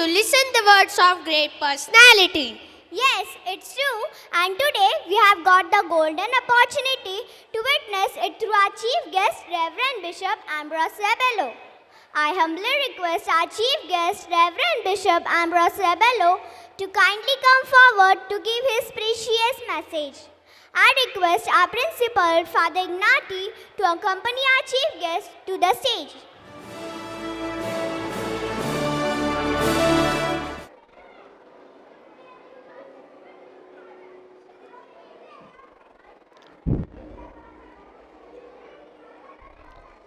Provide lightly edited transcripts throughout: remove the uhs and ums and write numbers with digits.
listen the words of great personality. Yes, it's true. And today we have got the golden opportunity to witness it through our chief guest, Reverend Bishop Ambrose Rebello. I humbly request our chief guest, Reverend Bishop Ambrose Rebello, to kindly come forward to give his precious message. I request our principal, Father Ignati, to accompany our chief guest to the stage.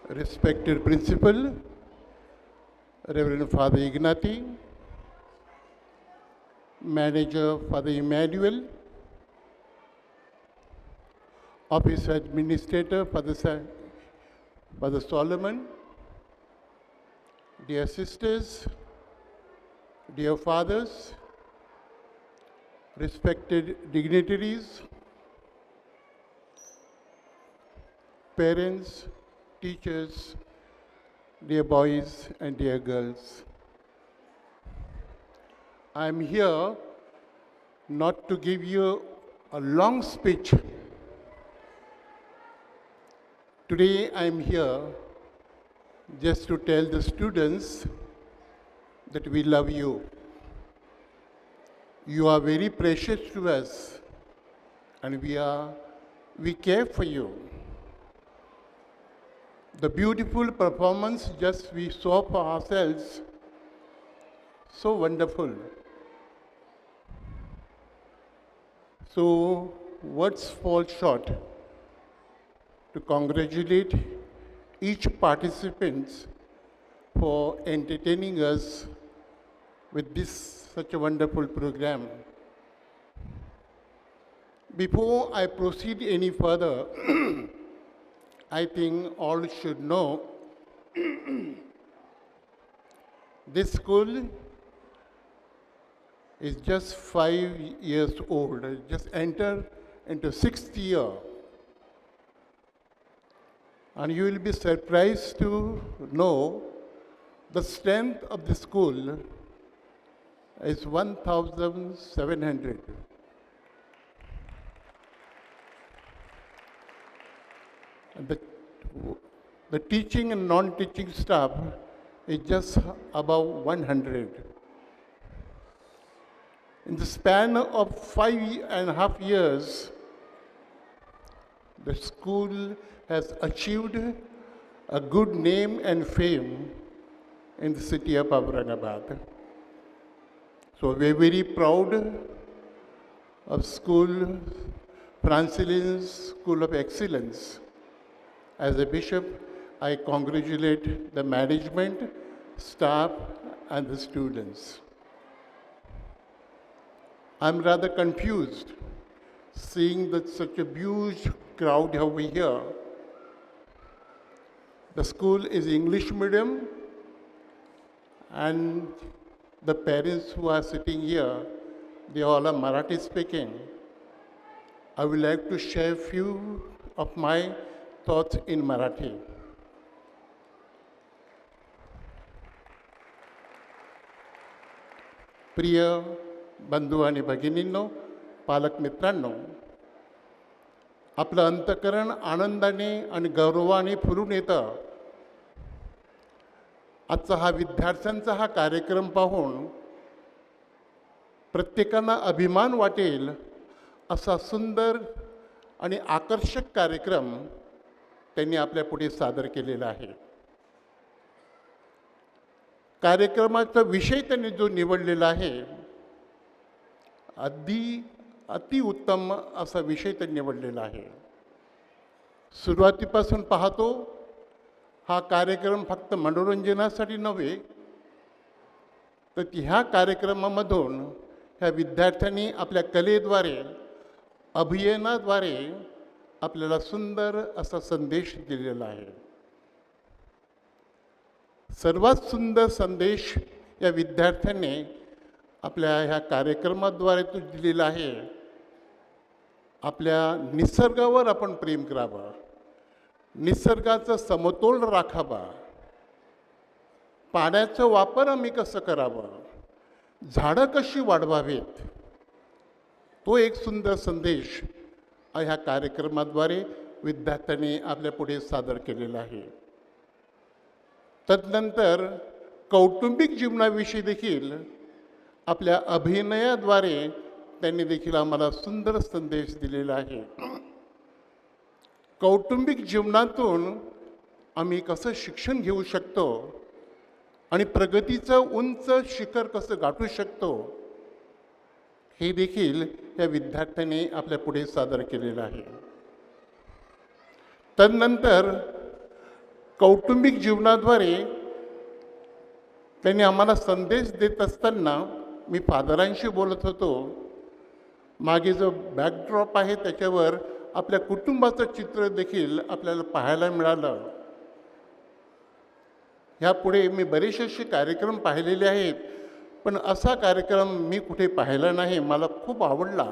Respected Principal, Reverend Father Ignati, Manager Father Emmanuel, Office Administrator Father Solomon, dear sisters, dear fathers, respected dignitaries, parents, teachers, dear boys and dear girls. I am here not to give you a long speech. Today I am here just to tell the students that we love you. You are very precious to us and we care for you. The beautiful performance just we saw for ourselves, so wonderful. So words fall short to congratulate each participant for entertaining us with this such a wonderful program. Before I proceed any further, I think all should know this school is just 5 years old, just entered into 6th year. And you will be surprised to know the strength of the school is 1,700. And the teaching and non-teaching staff is just about 100. In the span of 5.5 years, the school has achieved a good name and fame in the city of Aurangabad. So we're very proud of school, Francilian School of Excellence. As a bishop, I congratulate the management, staff, and the students. I'm rather confused seeing that such a huge crowd over here. The school is English medium, and the parents who are sitting here, they all are Marathi speaking. I would like to share a few of my thoughts in Marathi. प्रिय बंधू आणि भगिनींनो, पालक मित्रांनो, आपलं अंतःकरण आनंदाने आणि गौरवाने फुलून येतं. आजचा हा विद्यार्थ्यांचा हा कार्यक्रम पाहून प्रत्येकांना अभिमान वाटेल असा सुंदर आणि आकर्षक कार्यक्रम त्यांनी आपल्या पुढे सादर केलेला आहे. कार्यक्रमाचा विषय त्यांनी जो निवडलेला आहे, अतिउत्तम असा विषय त्यांनी निवडलेला आहे. सुरुवातीपासून पाहतो, हा कार्यक्रम फक्त मनोरंजनासाठी नव्हे, तर ह्या कार्यक्रमामधून ह्या विद्यार्थ्यांनी आपल्या कलेद्वारे, अभिनयाद्वारे आपल्याला सुंदर असा संदेश दिलेला आहे. सर्वात सुंदर संदेश या विद्यार्थ्यांनी आपल्या ह्या कार्यक्रमाद्वारे तो दिलेला आहे. आपल्या निसर्गावर आपण प्रेम करावं, निसर्गाचा समतोल राखावा, पाण्याचा वापर आम्ही कसं करावं, झाडं कशी वाढवावीत, तो एक सुंदर संदेश ह्या कार्यक्रमाद्वारे विद्यार्थ्यांनी आपल्यापुढे सादर केलेला आहे. तदनंतर कौटुंबिक जीवनाविषयी देखील आपल्या अभिनयाद्वारे त्यांनी देखील आम्हाला सुंदर संदेश दिलेला आहे. कौटुंबिक जीवनातून आम्ही कसं शिक्षण घेऊ शकतो आणि प्रगतीचं उंच शिखर कसं गाठू शकतो, हे देखील या विद्यार्थ्यांनी आपल्या पुढे सादर केलेलं आहे. तदनंतर कौटुंबिक जीवनाद्वारे त्यांनी आम्हाला संदेश देत असताना मी फादरांशी बोलत होतो. मागे जो बॅकड्रॉप आहे त्याच्यावर आपल्या कुटुंबाचं चित्र देखील आपल्याला पाहायला मिळालं. ह्यापुढे मी बरेचसे असे कार्यक्रम पाहिलेले आहेत, पण असा कार्यक्रम मी कुठे पाहिला नाही. मला खूप आवडला.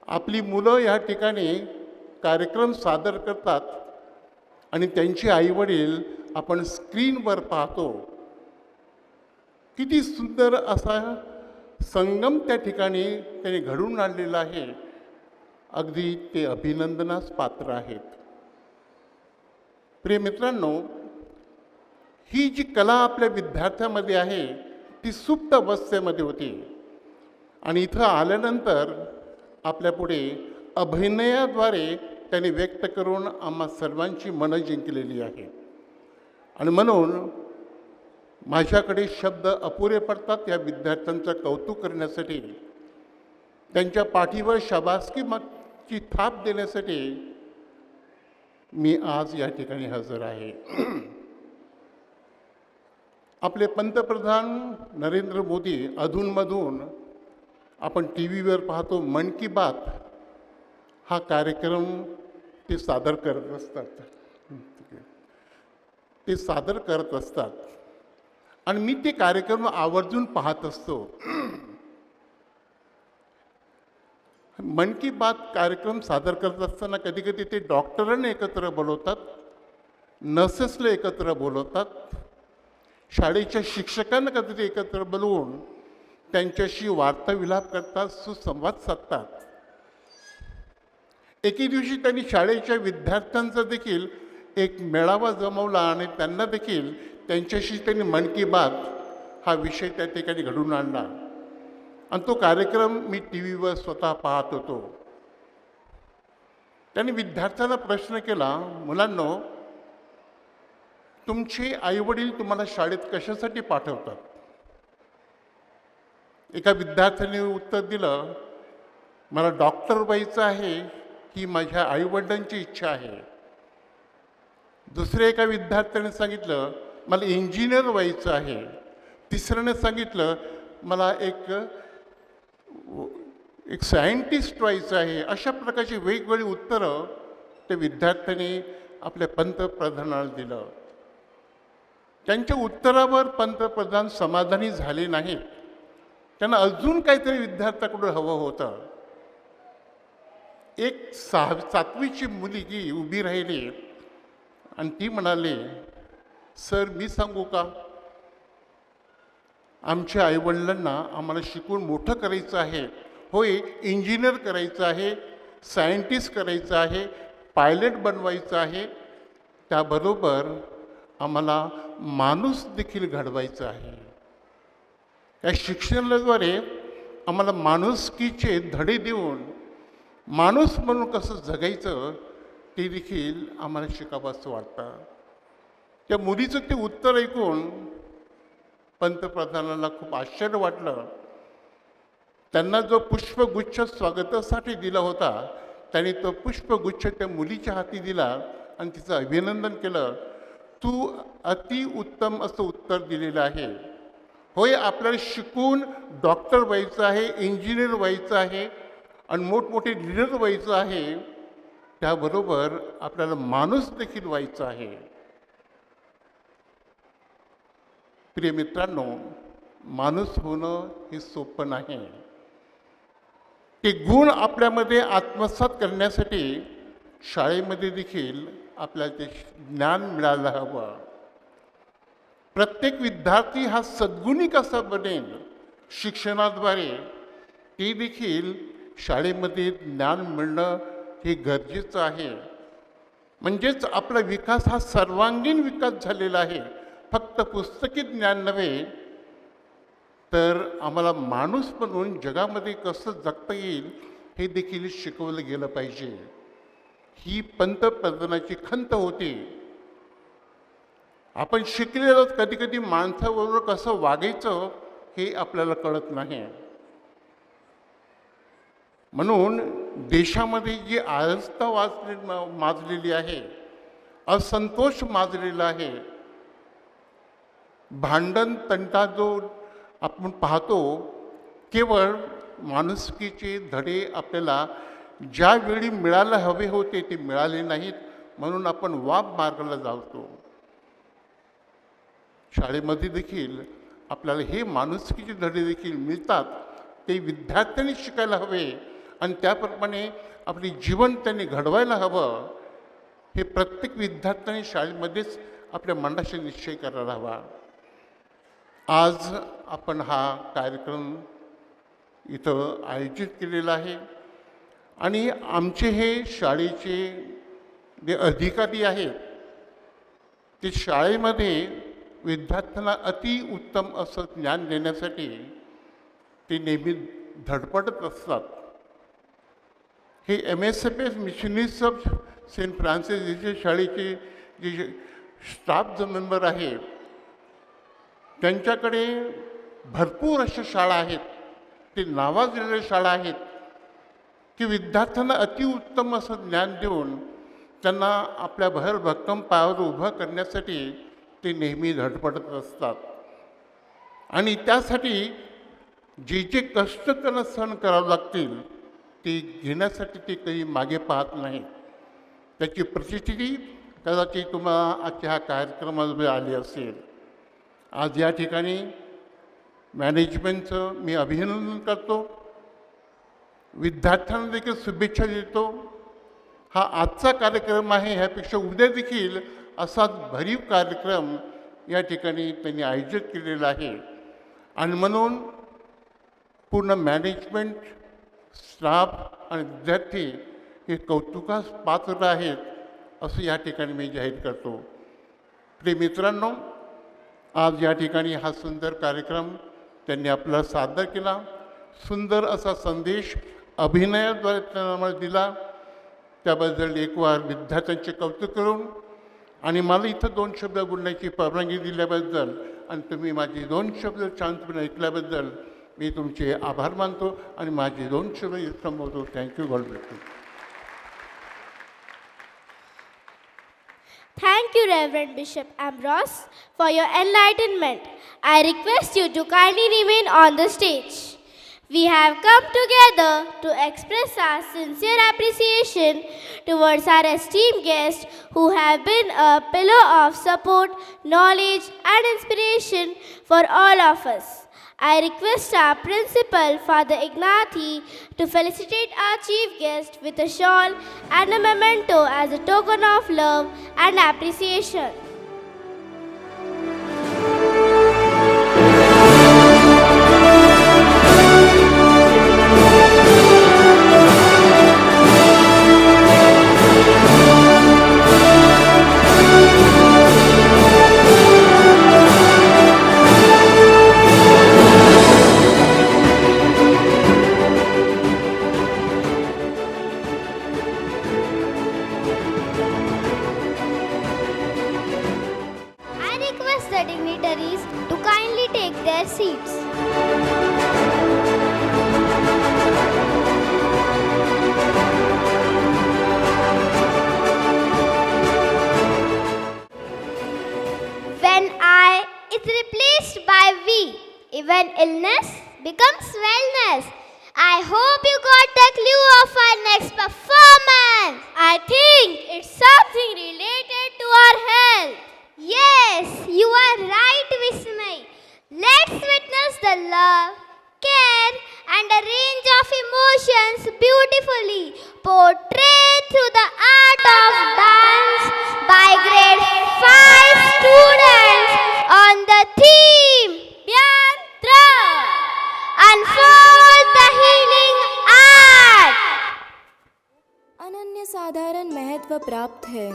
आपली मुलं या ठिकाणी कार्यक्रम सादर करतात आणि त्यांचे आईवडील आपण स्क्रीनवर पाहतो. किती सुंदर असा संगम त्या ठिकाणी त्यांनी घडवून आणलेला आहे. अगदी ते अभिनंदनास पात्र आहेत. प्रिय मित्रांनो, ही जी कला आपल्या विद्यार्थ्यामध्ये आहे ती सुप्त अवस्थेमध्ये होती आणि इथं आल्यानंतर आपल्यापुढे अभिनयाद्वारे त्यांनी व्यक्त करून आम्हा सर्वांची मनं जिंकलेली आहे. आणि म्हणून माझ्याकडे शब्द अपुरे पडतात या विद्यार्थ्यांचं कौतुक करण्यासाठी, त्यांच्या पाठीवर शाबासकीची थाप देण्यासाठी मी आज या ठिकाणी हजर आहे. आपले पंतप्रधान नरेंद्र मोदी अधूनमधून आपण टी व्हीवर पाहतो, मन की बात हा कार्यक्रम ते सादर करत असतात आणि मी ते कार्यक्रम आवर्जून पाहत असतो. मन की बात कार्यक्रम सादर करत असताना कधी कधी ते डॉक्टरांना एकत्र बोलवतात, नर्सेसला एकत्र बोलवतात, शाळेच्या शिक्षकांना कधीतरी एकत्र बोलवून त्यांच्याशी वार्ताविलाप करतात, सुसंवाद साधतात. एके दिवशी त्यांनी शाळेच्या विद्यार्थ्यांचा देखील एक मेळावा जमवला आणि त्यांना देखील त्यांच्याशी त्यांनी मन की बात हा विषय त्या ठिकाणी घडवून आणला आणि तो कार्यक्रम मी टी व्हीवर स्वतः पाहत होतो. त्यांनी विद्यार्थ्यांना प्रश्न केला, मुलांनो, तुमचे आईवडील तुम्हाला शाळेत कशासाठी पाठवतात? एका विद्यार्थ्याने उत्तर दिलं, मला डॉक्टर व्हायचं आहे ही माझ्या आईवडिलांची इच्छा आहे. दुसऱ्या एका विद्यार्थ्याने सांगितलं, मला इंजिनियर व्हायचं आहे. तिसऱ्याने सांगितलं, मला एक सायंटिस्ट व्हायचं आहे. अशा प्रकारची वेगवेगळी उत्तरं त्या विद्यार्थ्यांनी आपल्या पंतप्रधानाला दिलं. त्यांच्या उत्तरावर पंतप्रधान समाधानी झाले नाहीत. त्यांना अजून काहीतरी विद्यार्थ्याकडून हवं होतं. एक 7वीची मुलगी उभी राहिली आणि ती म्हणाली, सर मी सांगू का, आमच्या आईवडिलांना आम्हाला शिकून मोठं करायचं आहे. होय, इंजिनियर करायचं आहे, सायंटिस्ट करायचं आहे, पायलट बनवायचं आहे, त्याबरोबर आम्हाला माणूस देखील घडवायचा आहे. या शिक्षणाद्वारे आम्हाला माणुसकीचे धडे देऊन माणूस म्हणून कसं जगायचं ते देखील आम्हाला शिकावं असं वाटतं. त्या मुलीचं ते उत्तर ऐकून पंतप्रधानांना खूप आश्चर्य वाटलं. त्यांना जो पुष्पगुच्छ स्वागतासाठी दिला होता त्यांनी तो पुष्पगुच्छ त्या मुलीच्या हाती दिला आणि तिचं अभिनंदन केलं. तू अतिउत्तम असं उत्तर दिलेलं आहे. होय, आपल्याला शिकून डॉक्टर व्हायचं आहे, इंजिनियर व्हायचं आहे आणि मोठमोठे लीडर व्हायचं आहे, त्याबरोबर आपल्याला माणूस देखील व्हायचं आहे. प्रिय मित्रांनो, माणूस होणं हे सोपं नाही. ते गुण आपल्यामध्ये आत्मसात करण्यासाठी शाळेमध्ये देखील आपल्याला ते ज्ञान मिळायला हवं. प्रत्येक विद्यार्थी हा सद्गुणी कसा बनेल शिक्षणाद्वारे ते देखील शाळेमध्ये ज्ञान मिळणं हे गरजेचं आहे. म्हणजेच आपला विकास हा सर्वांगीण विकास झालेला आहे. फक्त पुस्तकी ज्ञान नव्हे, तर आम्हाला माणूस म्हणून जगामध्ये कसं जगता येईल हे देखील शिकवलं गेलं पाहिजे. ही पंतप्रधानाची खंत होती. आपण शिकलेलो कधी कधी माणसाबरोबर कसं वागायचं हे आपल्याला कळत नाही. म्हणून देशामध्ये जी आस्था माजलेली आहे, असंतोष माजलेला आहे, भांडण तंटा जो आपण पाहतो, केवळ माणुसकीचे धडे आपल्याला ज्यावेळी मिळायला हवे होते ते मिळाले नाहीत, म्हणून आपण वाप मार्गाला जातो. शाळेमध्ये देखील आपल्याला हे माणुसकीचे धडे देखील मिळतात. ते विद्यार्थ्यांनी शिकायला हवे आणि त्याप्रमाणे आपले जीवन त्यांनी घडवायला हवं. हे प्रत्येक विद्यार्थ्यांनी शाळेमध्येच आपल्या मनाशी निश्चय करायला हवा. आज आपण हा कार्यक्रम इथं आयोजित केलेला आहे आणि आमचे हे शाळेचे जे अधिकारी आहेत ते शाळेमध्ये विद्यार्थ्यांना अतिउत्तम असं ज्ञान देण्यासाठी ते नेहमी धडपडत असतात. हे MSFS missionaries of Saint Francis इथे शाळेचे जे स्टाफ जो मेंबर आहे त्यांच्याकडे भरपूर अशा शाळा आहेत, ते नावाजलेल्या शाळा आहेत की विद्यार्थ्यांना अतिउत्तम असं ज्ञान देऊन त्यांना आपल्या भरभक्कम पायावर उभं करण्यासाठी ते नेहमी धडपडत असतात. आणि त्यासाठी जे जे कष्ट त्यांना सहन करावं लागतील ते घेण्यासाठी ते काही मागे पाहत नाहीत. त्याची प्रतिष्ठिती कदाचित तुम्हाला आजच्या ह्या कार्यक्रमामध्ये आली असेल. आज या ठिकाणी मॅनेजमेंटचं मी अभिनंदन करतो, विद्यार्थ्यांना देखील शुभेच्छा देतो. हा आजचा कार्यक्रम आहे, ह्यापेक्षा उद्या देखील असाच भरीव कार्यक्रम या ठिकाणी त्यांनी आयोजित केलेला आहे. आणि म्हणून पूर्ण मॅनेजमेंट, स्टाफ आणि विद्यार्थी हे कौतुकास पात्र आहेत असं या ठिकाणी मी जाहीर करतो. प्रिय मित्रांनो, आज या ठिकाणी हा सुंदर कार्यक्रम त्यांनी आपल्याला सादर केला. सुंदर असा संदेश अभिनयाद्वारे त्यांना आम्हाला दिला. त्याबद्दल एक वार विद्यार्थ्यांचे कौतुक करून आणि मला इथं 2 शब्द बोलण्याची परवानगी दिल्याबद्दल आणि तुम्ही माझे 2 शब्द शांतपणे ऐकल्याबद्दल मी तुमचे आभार मानतो आणि माझे 2 शब्द संबोधतो. Thank you. God bless you. Thank you, Reverend Bishop Ambrose, for your enlightenment. I request you to kindly remain on the stage. We have come together to express our sincere appreciation towards our esteemed guests who have been a pillar of support, knowledge, and inspiration for all of us. I request our principal, Father Ignaty, to felicitate our chief guest with a shawl and a memento as a token of love and appreciation. The dignitaries to kindly take their seats. When I is replaced by we, even illness becomes wellness. I hope you got the clue of our next performance. I think it's something related to our health. Yes, you are right, Vismay. Let's witness the love, care, and a range of emotions beautifully portrayed through the art of dance by grade 5 students on the theme Yantra. महत्व प्राप्त है।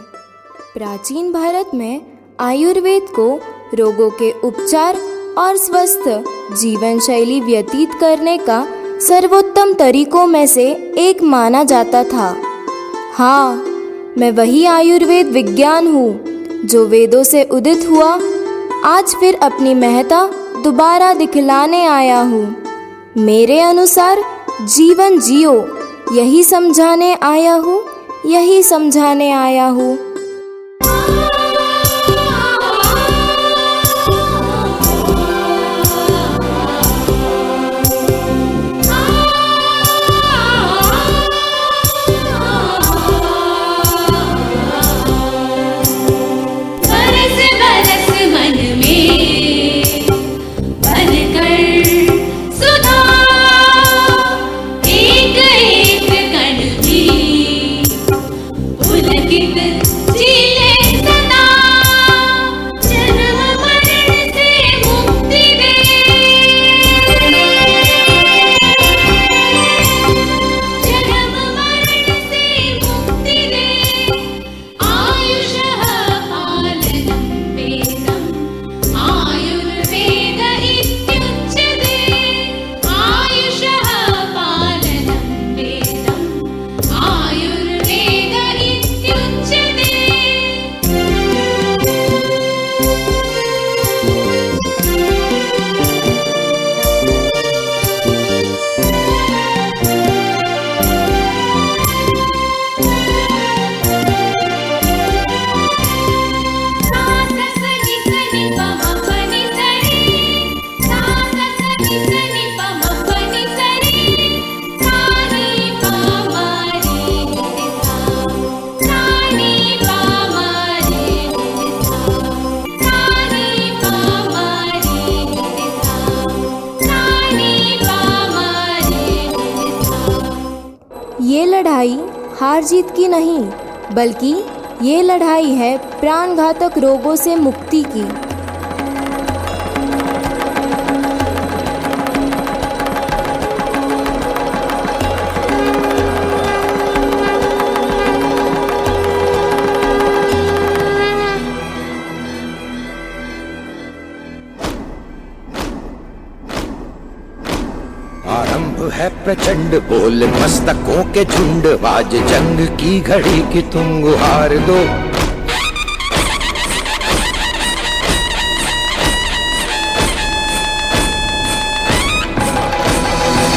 प्राचीन भारत में आयुर्वेद को रोगों के उपचार और स्वस्थ जीवन शैली व्यतीत करने का सर्वोत्तम तरीकों में से एक माना जाता था। हाँ, मैं वही आयुर्वेद विज्ञान हूँ जो वेदों से उदित हुआ, आज फिर अपनी महत्ता दोबारा दिखलाने आया हूँ। मेरे अनुसार जीवन जियो, यही समझाने आया हूँ, यही समझाने आया हूँ। ये लड़ाई हार जीत की नहीं, बल्कि ये लड़ाई है प्राणघातक रोगों से मुक्ति की। है प्रचंड बोल मस्तकों के झुंड, आज जंग की घड़ी की तुम गुहार दो।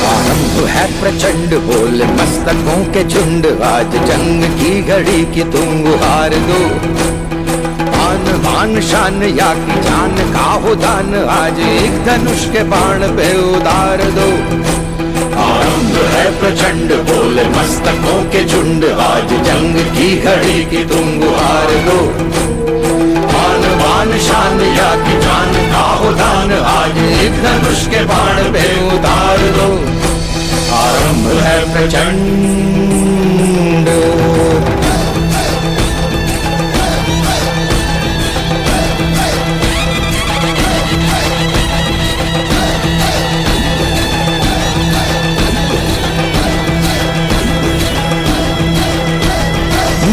आरंभ है प्रचंड बोल मस्तकों के झुंड, आज जंग की घड़ी की तुम गुहार दो। आन बान शान या की जान का हो दान, आज एक धनुष के बाण पे उतार दो। आरंभ है प्रचंड बोल मस्तकों के झुंड, आज जंग की घड़ी की तुम गुहार दो। आन बान शान या की जान का हो दान, आज एक धनुष के बाण पे उतार दो। आरंभ है प्रचंड।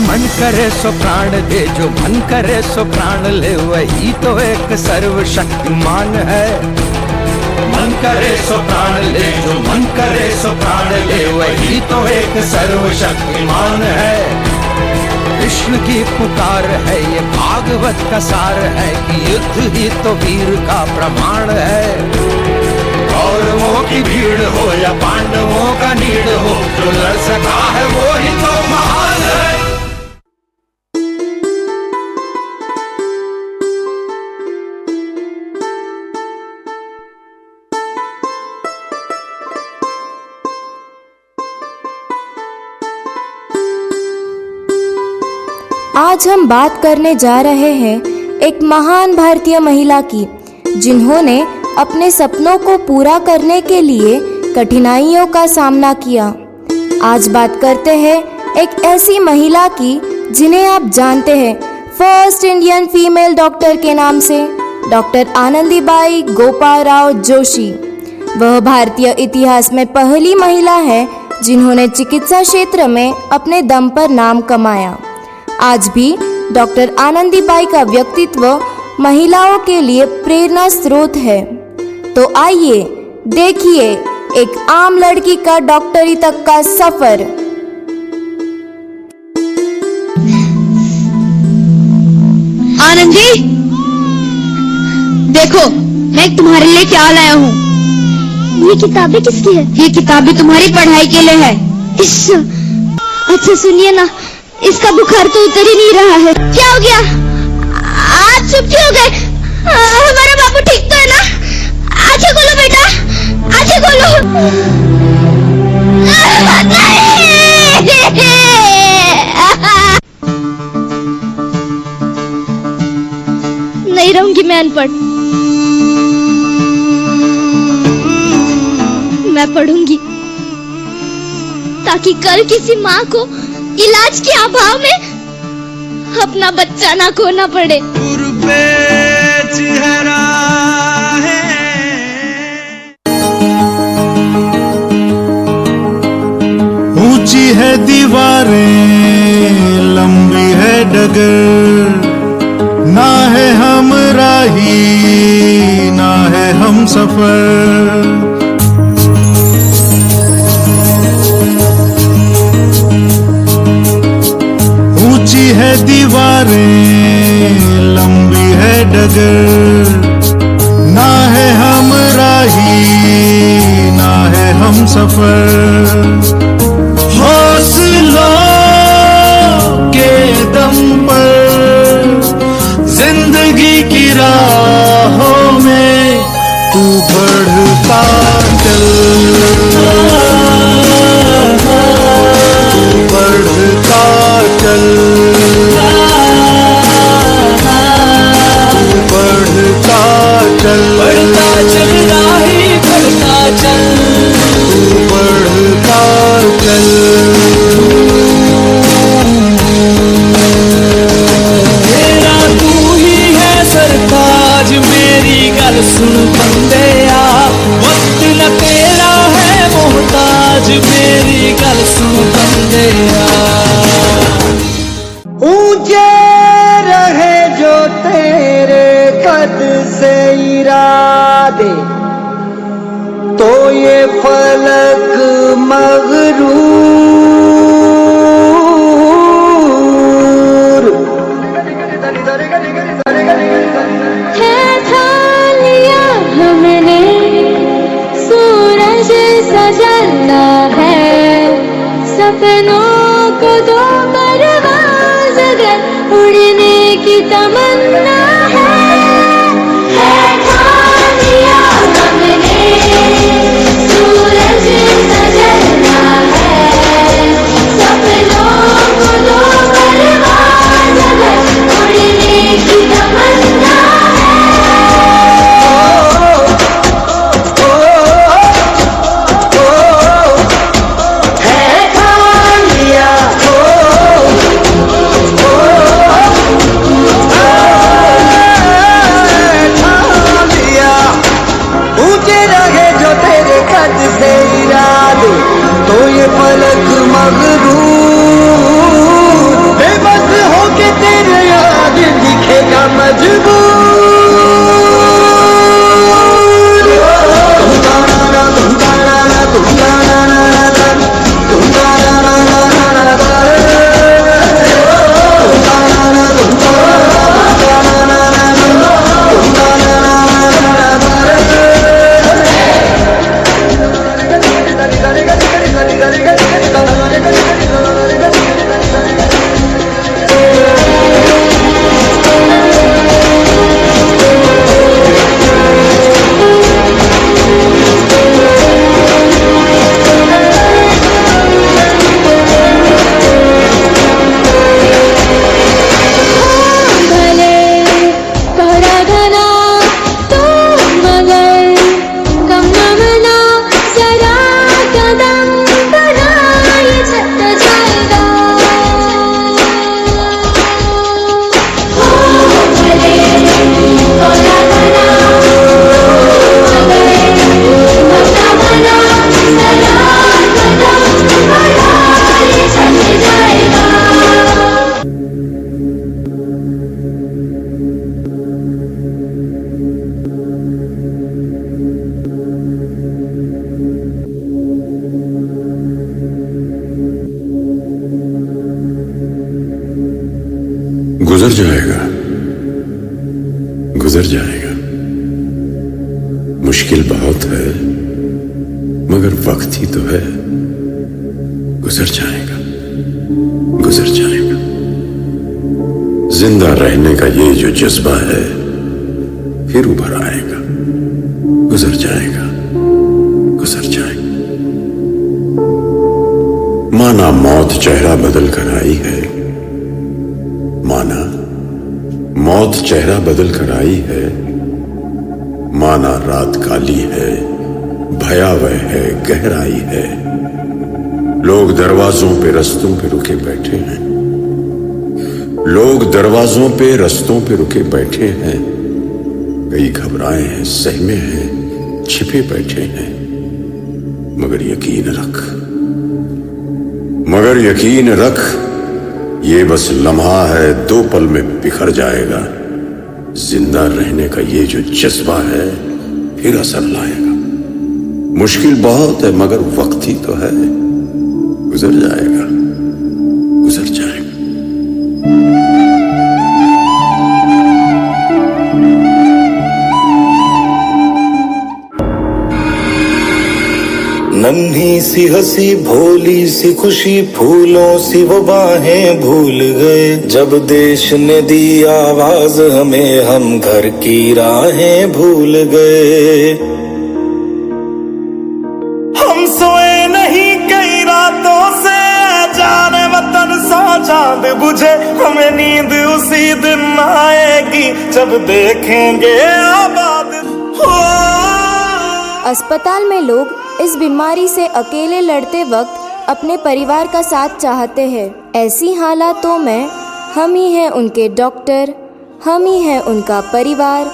मन करे सो प्राण दे, जो मन करे सो प्राण ले, वही तो एक सर्वशक्तिमान है। मन करे सो प्राण ले, जो मन करे सो प्राण ले, वही तो एक सर्वशक्तिमान है। कृष्ण की पुकार है, ये भागवत का सार है, कि युद्ध ही तो वीर का प्रमाण है। कौरवों की भीड़ हो या पांडवों का नीड़ हो, जो लड़ सका है वो ही तो महान है। आज हम बात करने जा रहे हैं एक महान भारतीय महिला की, जिन्होंने अपने सपनों को पूरा करने के लिए कठिनाइयों का सामना किया। आज बात करते हैं एक ऐसी महिला की जिन्हें आप जानते हैं फर्स्ट इंडियन फीमेल डॉक्टर के नाम से, डॉक्टर आनंदीबाई गोपालराव जोशी। वह भारतीय इतिहास में पहली महिला है जिन्होंने चिकित्सा क्षेत्र में अपने दम पर नाम कमाया। आज भी डॉक्टर आनंदीबाई का व्यक्तित्व महिलाओं के लिए प्रेरणा स्रोत है। तो आइए देखिए एक आम लड़की का डॉक्टरी तक का सफर। आनंदी, देखो मैं तुम्हारे लिए क्या लाया हूँ। ये किताबें किसकी है? ये किताबें तुम्हारी पढ़ाई के लिए है। अच्छा सुनिए ना, इसका बुखार तो उतर ही नहीं रहा है। क्या हो गया? आज चुप क्यों हो गए? हमारा बाबू ठीक तो है ना? आंखें खोलो बेटा, आंखें खोलो। नहीं रहूंगी मैं अनपढ़, मैं पढ़ूंगी ताकि कल किसी माँ को इलाज के अभाव में अपना बच्चा ना खोना पड़े। ऊंची है दीवारें, लंबी है डगर, ना है हम राही ना है हम सफर। ऊंची है दीवारें, लंबी है डगर, ना है हम राही ना है हम सफर। हौसलों के दम पर जिंदगी की राहों में तू बढ़ता चल, तू बढ़ता चल, तू बढ़ता चल, बढ़ता चल राही बढ़ता चल, तू बढ़ता चल। तेरा तू ही है सरताज, मेरी गल सुन बंदेया, वक्त न तेरा है मोहताज, मेरी गल सुन बंदेया। ऊंचे रहे जो तेरे कद से इरादे, तो ये फलक मगरूर है ठान लिया हमने, सूरज सजना है, सपनों को दो परवाज़ अगर उड़ने की तमन्ना है ठान लिया हमने, सूरज सजना है, सपनों को दो परवाज़ अगर उड़ने की तमन्ना तो ये फलक मगरूर, बेबस होके तेरे याद दिखेगा मजबूर। गुजर जाएगा, गुजर जाएगा। मुश्किल बहुत है मगर वक्त ही तो है। गुजर जाएगा, गुजर जाएगा। जिंदा रहने का ये जो जज्बा है फिर उभर आएगा। गुजर जाएगा, गुजर जाएगा। माना मौत चेहरा बदल कर आई है, माना मौत चेहरा बदल कर आई है, माना रात काली है, भयावह है, गहराई है। लोग दरवाजों पे रस्तों पे रुके बैठे हैं, लोग दरवाजों पे रस्तों पे रुके बैठे हैं। कई घबराए हैं, सहमे हैं, छिपे बैठे हैं। मगर यकीन रख, मगर यकीन रख, ये बस लम्हा है, 2 पल में बिखर जाएगा। जिंदा रहने का ये जो जज्बा है फिर असर लाएगा। मुश्किल बहुत है मगर वक्त ही तो है। गुजर जाएगा, गुजर जाएगा। नन्ही सी हंसी, भोली सी खुशी, फूलों सी वो बाहें भूल गए। जब देश ने दी आवाज हमें, हम घर की राहें भूल गए। हम सोए नहीं कई रातों से, जाने वतन सा चांद बुझे। हमें नींद उसी दिन आएगी जब देखेंगे आबाद हो। अस्पताल में लोग इस बीमारी से अकेले लड़ते वक्त अपने परिवार का साथ चाहते हैं। ऐसी हालातों में हम ही हैं उनके डॉक्टर, हम ही हैं उनका परिवार,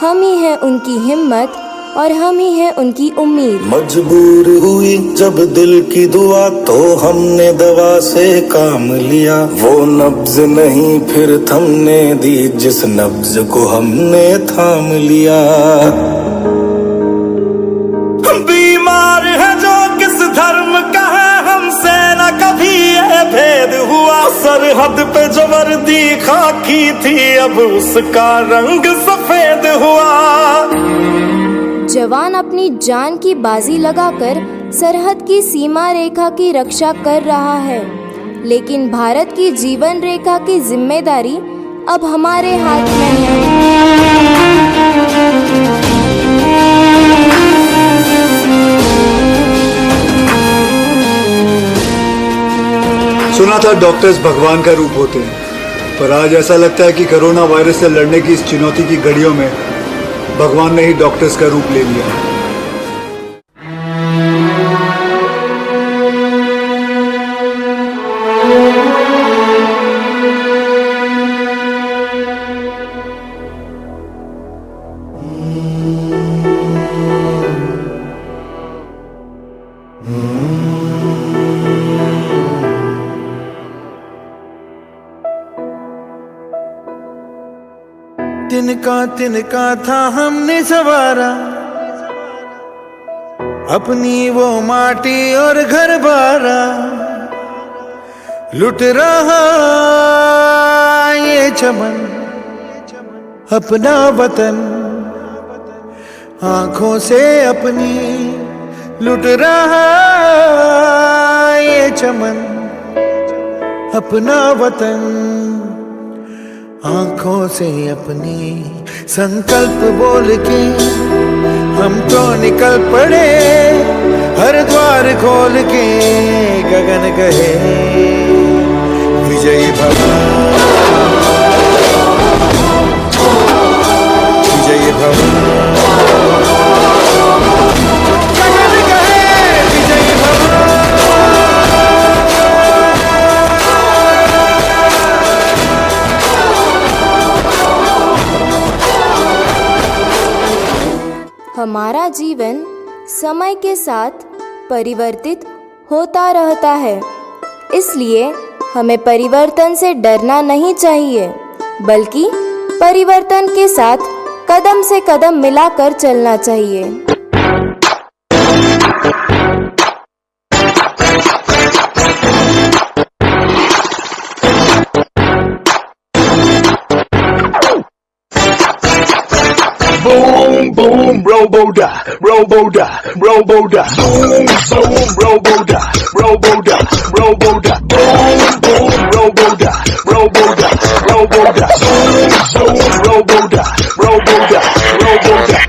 हम ही हैं उनकी हिम्मत और हम ही हैं उनकी उम्मीद। मजबूर हुई जब दिल की दुआ, तो हमने दवा से काम लिया। वो नब्ज नहीं फिर थमने दी, जिस नब्ज को हमने थाम लिया। बीमार है जो किस धर्म का है, हमसे न कभी ये भेद हुआ। सरहद पे जो वर्दी खाकी थी, अब उसका रंग सफेद हुआ। जवान अपनी जान की बाजी लगाकर सरहद की सीमा रेखा की रक्षा कर रहा है, लेकिन भारत की जीवन रेखा की जिम्मेदारी अब हमारे हाथ में है। सुना था डॉक्टर्स भगवान का रूप होते हैं, पर आज ऐसा लगता है कि कोरोना वायरस से लड़ने की इस चुनौती की घड़ियों में भगवान ने ही डॉक्टर्स का रूप ले लिया। तिनका था हमने सवारा, अपनी वो माटी और घर बारा। लुट रहा ये चमन, अपना वतन आंखों से अपनी। लुट रहा ये चमन, अपना वतन आंखों से अपनी। संकल्प बोल के हम तो निकल पड़े, हर द्वार खोल के गगन कहे विजयी भव, विजयी भव। गगन कहे विजयी भव। हमारा जीवन समय के साथ परिवर्तित होता रहता है, इसलिए हमें परिवर्तन से डरना नहीं चाहिए, बल्कि परिवर्तन के साथ कदम से कदम मिलाकर चलना चाहिए। Boom, boom, robo-da, robo-da, robo-da. Boom, boom, robo-da, robo-da, robo-da. Boom, boom, robo-da, robo-da, robo-da. Boom, boom, robo-da, robo-da, robo-da.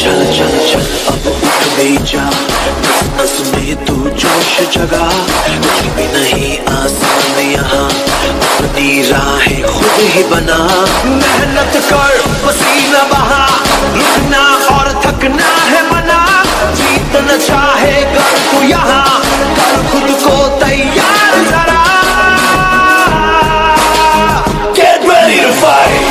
चल चल चल अब उठ भी जा, नस में तू जोश जगा। कुछ भी नहीं आसान यहाँ, अपनी राहें खुद ही बना। मेहनत कर पसीना बहा, रुकना और थकना है मना। जीतना चाहे कर तू यहाँ, कर खुद को तैयार जरा। Get ready to fight.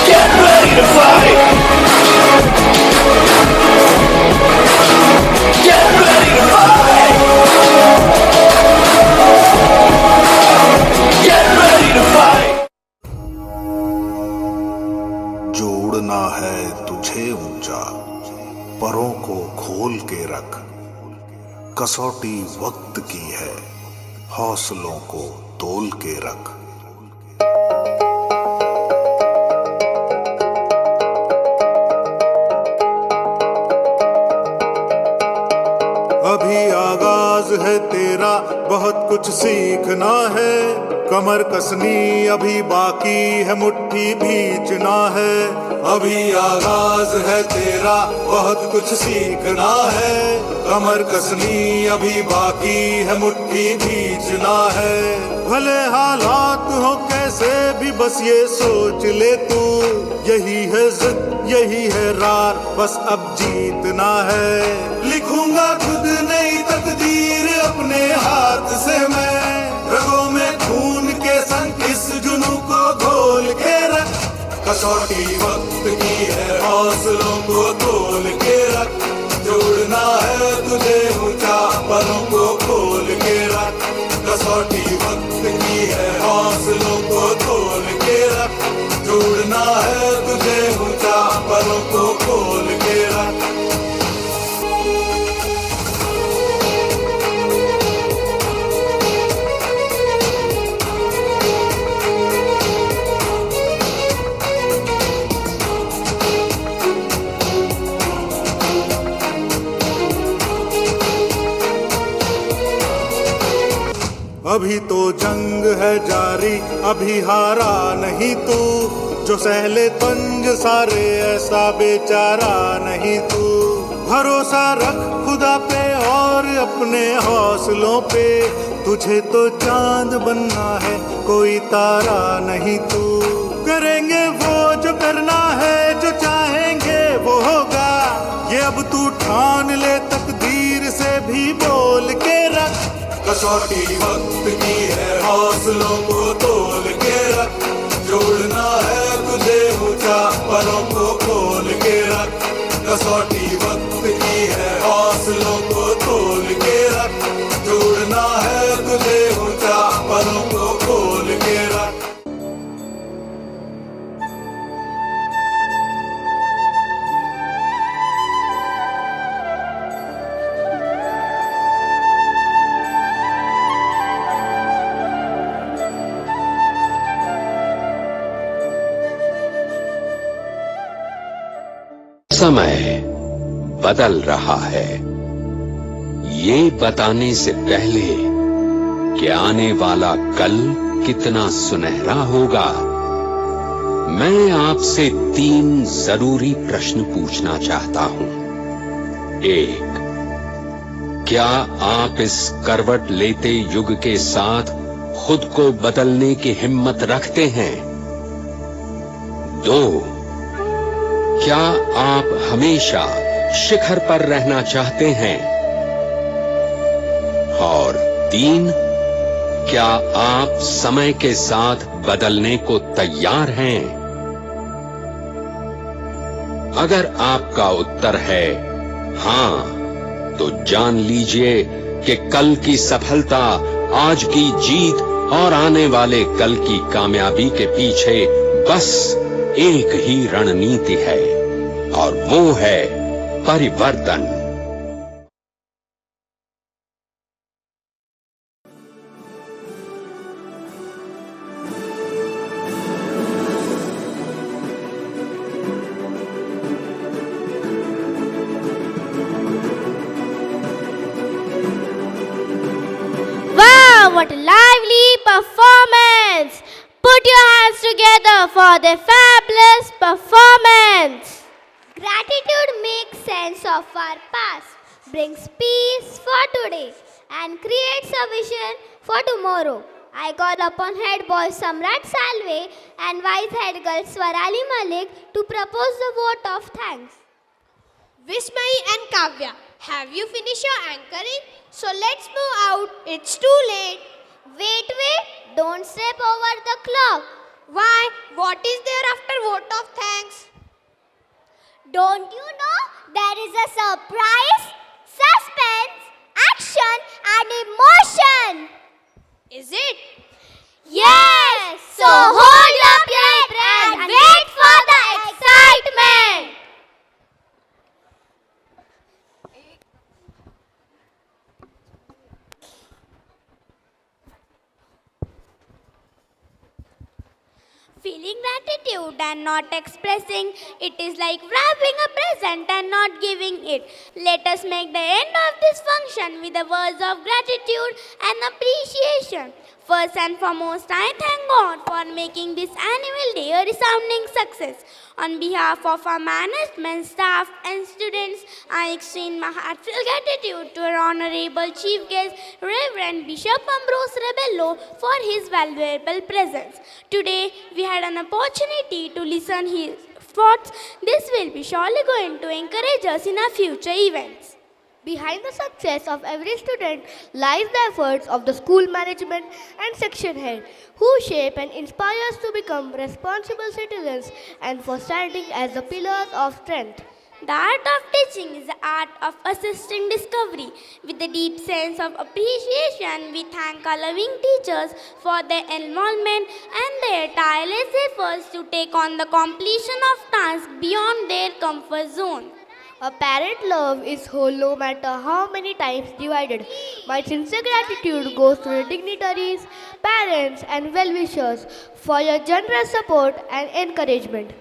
Get ready to fight! Get ready to fight! Get ready to fight! जोड़ना है तुझे ऊंचा, परों को खोल के रख। कसौटी वक्त की है, हौसलों को तोल के रख। अभी आगाज है तेरा, बहुत कुछ सीखना है। कमर कसनी अभी बाकी है, मुट्ठी भींचना है। अभी आगाज है तेरा, बहुत कुछ सीखना है। कमर कसनी अभी बाकी है, मुट्ठी भींचना है। भले हालात हो कैसे भी, बस ये सोच ले तू, यही है जिद यही है रार, बस अब जीतना है। लिखूंगा खुद नई तकदीर अपने हाथ से मैं, रगों में खून के संग इस जुनून को घोल के रख। कसौटी वक्त की है, हौसलों को तोल के रख। जोड़ना है तुझे ऊंचा, परों को खोल के रख। कसौटी वक्त की है, हौसलों को तोल के रख। जोड़ना है तुझे ऊंचा, परों को खोल के रख। अभी तो जंग है जारी, अभी हारा नहीं तू। जो सहले तंज सारे, ऐसा बेचारा नहीं तू। भरोसा रख खुदा पे और अपने हौसलों पे, तुझे तो चांद बनना है, कोई तारा नहीं तू। करेंगे वो जो करना है, जो चाहेंगे वो होगा। ये अब तू ठान ले, तकदीर से भी बोल के रख। कसौटी वक्त की है, हौसलों को तोल के रख। जोड़ना है तुझे ऊंचा, परों को खोल के रख। कसौटी वक्त की है, हौसलों को तोल के रख। जोड़ना है तुझे ऊंचा, परों को खोल के रख। समय बदल रहा है, ये बताने से पहले कि आने वाला कल कितना सुनहरा होगा, मैं आपसे 3 जरूरी प्रश्न पूछना चाहता हूं। 1. क्या आप इस करवट लेते युग के साथ खुद को बदलने की हिम्मत रखते हैं? 2. क्या आप हमेशा शिखर पर रहना चाहते हैं? और 3. क्या आप समय के साथ बदलने को तैयार हैं? अगर आपका उत्तर है हां, तो जान लीजिए कि कल की सफलता, आज की जीत और आने वाले कल की कामयाबी के पीछे बस एक ही रणनीति है, और वो है परिवर्तन। Wow, what a lively performance! Put your hands together for the fabulous performance. Gratitude makes sense of our past, brings peace for today, and creates a vision for tomorrow. I call upon head boy Samrat Salve and vice head girl Swarali Malik to propose the vote of thanks. Vishmayi and Kavya, have you finished your anchoring? So let's move out. It's too late. Wait, don't step over the clock. Why? What is there after vote of thanks? Don't you know there is a surprise, suspense, action and emotion? Is it? Yes! So hold up your breath and wait for the excitement. Feeling gratitude and not expressing it is like wrapping a present and not giving it. Let us make the end of this function with the words of gratitude and appreciation. First and foremost, I thank God for making this annual day a resounding success. On behalf of our management, staff and students, I extend my heartfelt gratitude to our Honorable Chief Guest, Reverend Bishop Ambrose Rebello, for his valuable presence. Today, we had an opportunity to listen his thoughts. This will be surely going to encourage us in our future events. Behind the success of every student lies the efforts of the school management and section head, who shape and inspire us to become responsible citizens and for standing as the pillars of strength. The art of teaching is the art of assisting discovery. With a deep sense of appreciation, we thank our loving teachers for their involvement and their tireless efforts to take on the completion of tasks beyond their comfort zone. A parent love is whole no matter how many times divided. My sincere gratitude goes to the dignitaries, parents and well-wishers for your generous support and encouragement.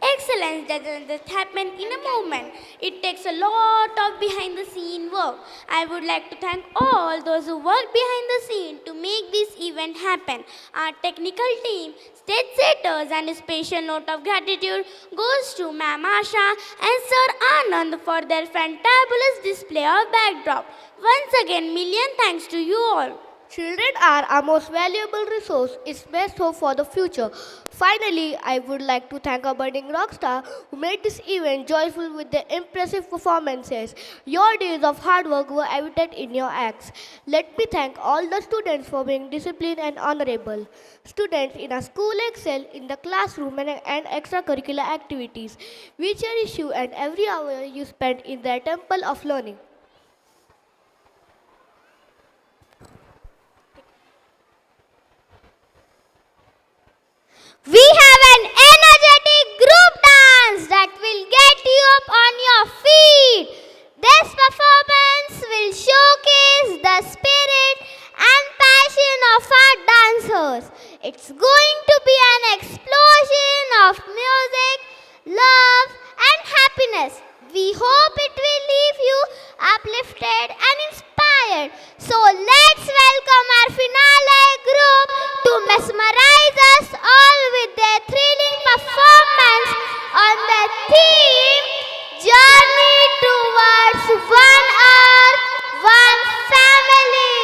Excellence doesn't just happen in a moment. It takes a lot of behind the scene work. I would like to thank all those who work behind the scene to make this event happen. Our technical team, stage setters, and a special note of gratitude goes to Ma'am Asha and Sir Anand for their fantabulous display of backdrop. Once again, million thanks to you all. Children are our most valuable resource. It's best hope for the future. Finally, I would like to thank our budding rock star who made this event joyful with their impressive performances. Your days of hard work were evident in your acts. Let me thank all the students for being disciplined and honorable. Students in our school excel in the classroom and extracurricular activities. We cherish you and every hour you spend in their temple of learning. We have an energetic group dance that will get you up on your feet. This performance will showcase the spirit and passion of our dancers. It's going to be an explosion of music, love and happiness. We hope it will leave you uplifted and inspired. So let's welcome our finale group to mesmerize us all with their thrilling performance on the theme Journey Towards One Earth, One Family.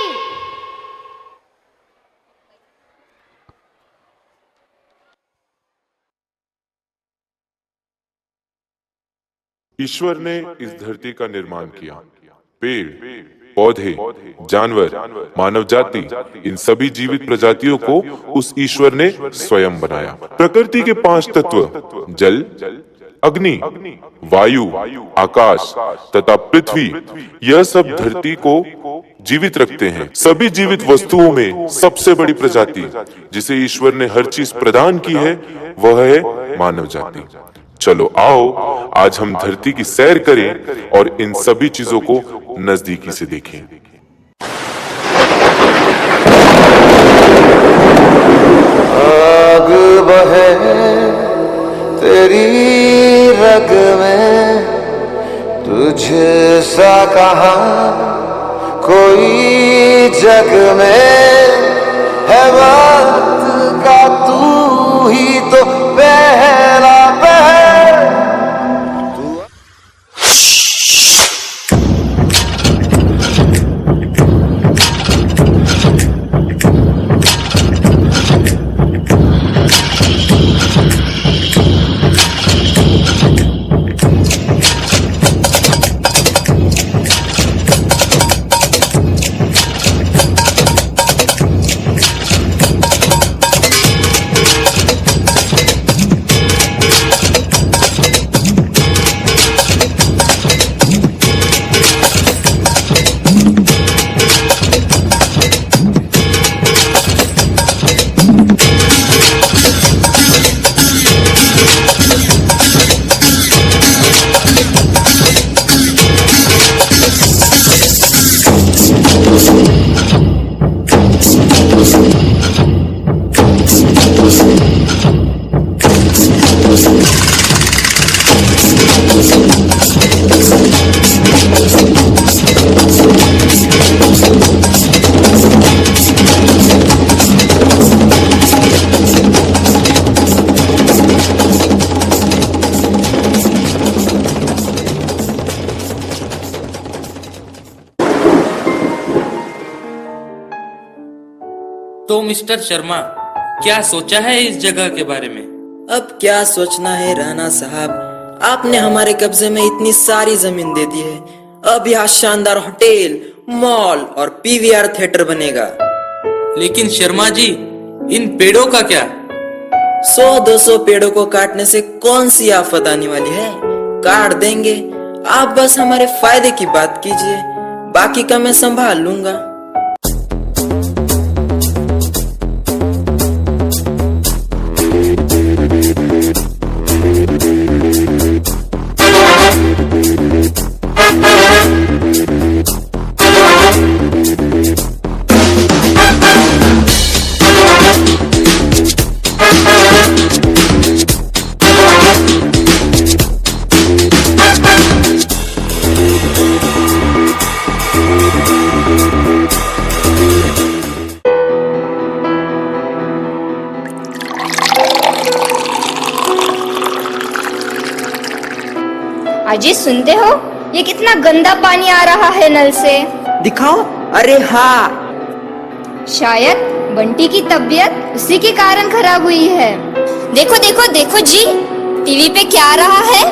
ईश्वर ने इस धरती का निर्माण किया। पेड़, पौधे, जानवर, मानव जाति, इन सभी जीवित प्रजातियों को उस ईश्वर ने स्वयं बनाया। प्रकृति के 5 तत्व जल, अग्नि, वायु, आकाश तथा पृथ्वी, यह सब धरती को जीवित रखते हैं। सभी जीवित वस्तुओं में सबसे बड़ी प्रजाति जिसे ईश्वर ने हर चीज प्रदान की है वह है मानव जाति। चलो आओ आज हम धरती की सैर करें और इन सभी चीजों को नजदीकी से देखें। आग बहे तेरी रग में, तुझे सा कहा कोई जग में है, बात का तू ही तो पहला पहल। तो मिस्टर शर्मा, क्या सोचा है इस जगह के बारे में? अब क्या सोचना है राणा साहब, आपने हमारे कब्जे में इतनी सारी जमीन दे दी है। अब यहाँ शानदार होटल, मॉल और पीवीआर थिएटर बनेगा। लेकिन शर्मा जी, इन पेड़ों का क्या? 100-200 पेड़ों को काटने से कौन सी आफत आने वाली है? काट देंगे, आप बस हमारे फायदे की बात कीजिए, बाकी का मैं संभाल लूंगा। अजी सुनते हो, ये कितना गंदा पानी आ रहा है नल से। दिखाओ। अरे हाँ, शायद बंटी की तबीयत उसी के कारण खराब हुई है। देखो देखो देखो जी, टीवी पे क्या आ रहा है?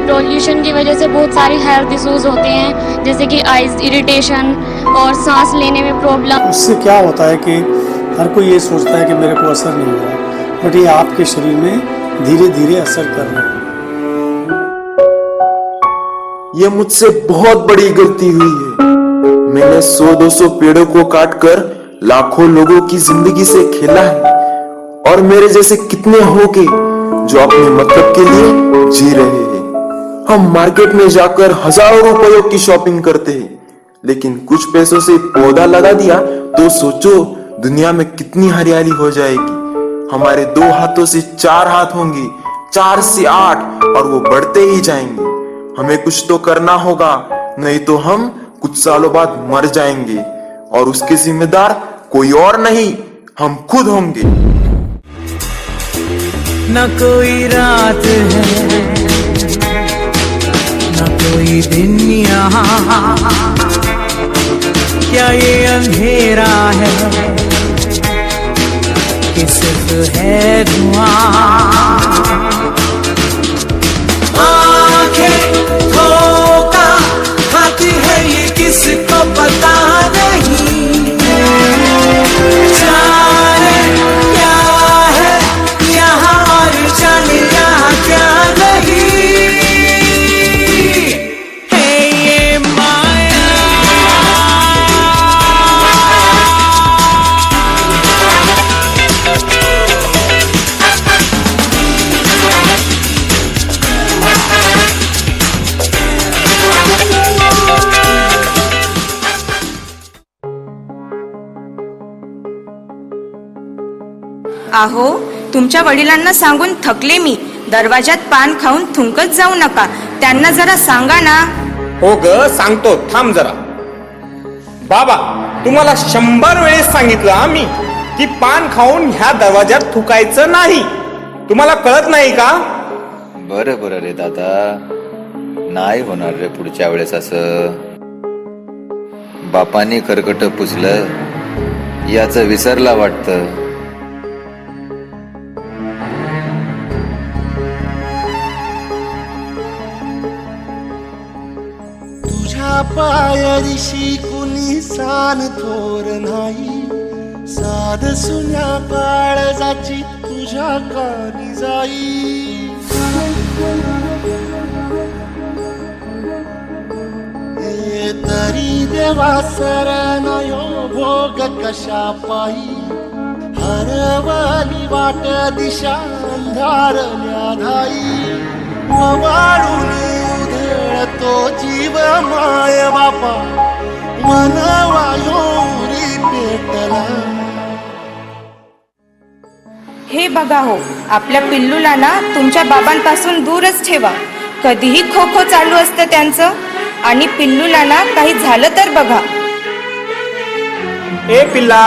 पॉल्यूशन की वजह से बहुत सारे हेल्थ इश्यूज होते हैं, जैसे कि आइज इरिटेशन और सांस लेने में प्रॉब्लम। उससे क्या होता है कि हर कोई ये सोचता है कि मेरे को असर नहीं हो रहा, बट ये आपके शरीर में धीरे धीरे असर कर रहा है। ये मुझसे बहुत बड़ी गलती हुई है। मैंने 100-200 पेड़ों को काटकर लाखों लोगों की जिंदगी से खेला है, और मेरे जैसे कितने होंगे जो अपने मतलब के लिए जी रहे हैं। हम मार्केट में जाकर हजारों रुपयों की शॉपिंग करते हैं, लेकिन कुछ पैसों से पौधा लगा दिया तो सोचो दुनिया में कितनी हरियाली हो जाएगी। हमारे 2 हाथों से 4 हाथ होंगे, 4 से 8, और वो बढ़ते ही जाएंगे। हमें कुछ तो करना होगा, नहीं तो हम कुछ सालों बाद मर जाएंगे, और उसके जिम्मेदार कोई और नहीं, हम खुद होंगे। न कोई रात है, न कोई दिन यहाँ, क्या ये अंधेरा है कि सिर्फ है धुआं। आंखें धोखा खाती है ये किसको पता नहीं। आहो, तुमच्या वडिलांना सांगून थकले मी. दरवाजात पान खाऊन थुंकत जाऊ नका. त्यांना जरा सांगा ना. हो ग, सांगतो, थांब जरा. बाबा, तुम्हाला 100 वेळेस सांगितलं आम्ही की पान खाऊन ह्या दरवाजात थुकायचं नाही. तुम्हाला कळत नाही का? बरं बरं रे दादा, नाही होणार रे पुढच्या वेळेस असं. बापाने खरकट पुसलं याचं विसरला वाटतं. तुझ्या पायरीशी कुणी सान थोर नाही. साध सुन्या काळजाची तुझ्या कानी जाई. तरी देवा सरनायो भोग कशा पायी. हरवली वाट दिशा अंधारल्या धाई. वाळून उधळतो जीव माय बापा. मनवायोरी पेटला. हे बघा हो, आपल्या पिल्लूला ना तुमच्या बाबांपासून दूरच ठेवा. कधीही खो खो चालू असतं त्यांचं. आणि पिल्लूला ना काही झालं तर बघा. ए पिल्ला,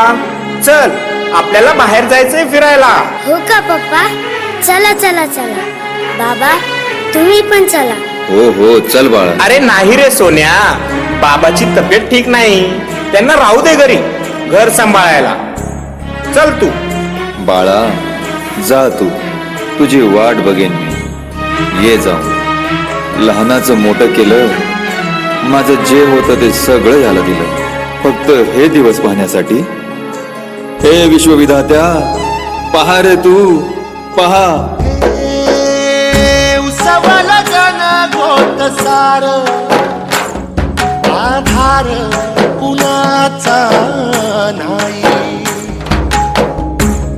चल, आपल्याला बाहेर जायचंय फिरायला. हो का पप्पा? चला चला चला. बाबा, तुम्ही पण चला. हो हो, चल बाळा. अरे नाही रे सोन्या, बाबाची तब्येत ठीक नाही. त्यांना राहू दे घरी घर सांभाळायला. चल तू. बाळा, जा तू, तुझी वाट बघेन मी. ये जाऊ. लहानाचं मोठं केलं. माझं जे होतं ते सगळं याला दिलं, फक्त हे दिवस पाहण्यासाठी. हे विश्वविधात्या, पहा रे तू, पहा. उसवल जन गोट सार. आधार कुणाचा नाही.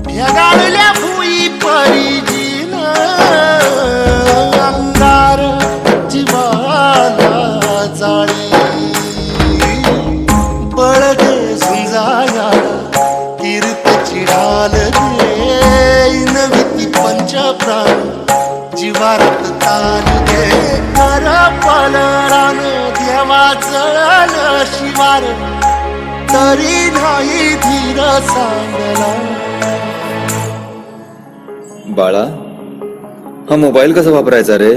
ढगाळल्या भुई परिजीन. अंगार जीवाला जाळी. बळ दे झुंजाया कीर्त चिडाल दे. नविती पंच प्राण जीवारत ताल दे. कर पलरान देवाचं शिवार. तरी नाही धीर सांगला. बाळा, हा मोबाईल कसा वापरायचा रे?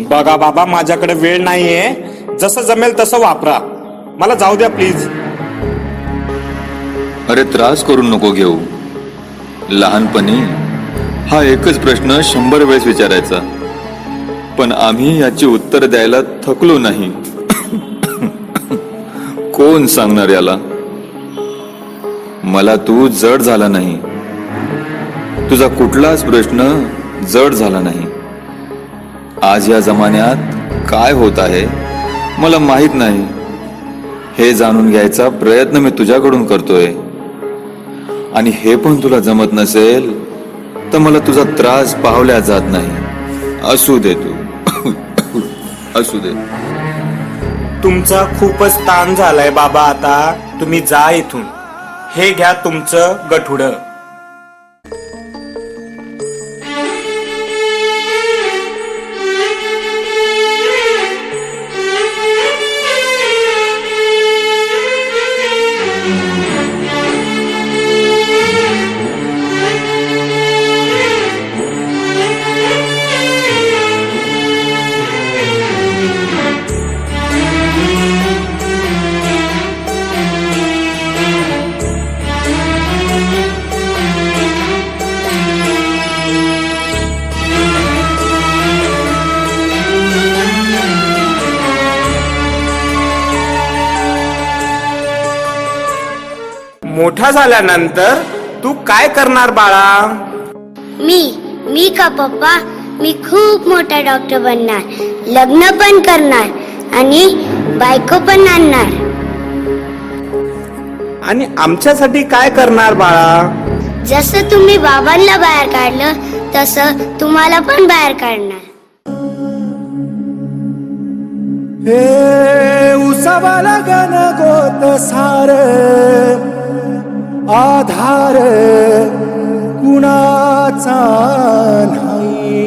बघा बाबा, माझ्याकडे वेळ नाहीये. जसं जमेल तसं वापरा. मला जाऊ द्या प्लीज. अरे त्रास करून नको घेऊ. लहानपणी हा एकच प्रश्न 100 वेळेस विचारायचा, पण आम्ही याची उत्तर द्यायला थकलो नाही. कोण सांगणार याला? मला तू जड झाला नाही. तुझा कुठलाच प्रश्न जड झाला नाही. आज या जमान्यात काय होत आहे मला माहित नाही. हे जाणून घ्यायचा प्रयत्न मी तुझ्याकडून करतोय. आणि हे पण तुला जमत नसेल तर मला तुझा त्रास पाहवल्या जात नाही. असू दे तू. असू दे. तुमचा खूपच ताण झालाय बाबा. आता तुम्ही जा इथून. हे घ्या तुमचं गठुडं. मोठा झाल्यानंतर तू काय करणार बाळा? मी का पप्पा? मी खूप मोठा डॉक्टर बनणार. लग्न पण करणार आणि बायको पण आणणार. आणि आमच्यासाठी काय करणार बाळा? जसं तुम्ही बाबांना बाहेर काढलं तसं तुम्हाला पण बाहेर काढणार. हे उसावाला गण गोत सार. आधार कुणाचा नाही,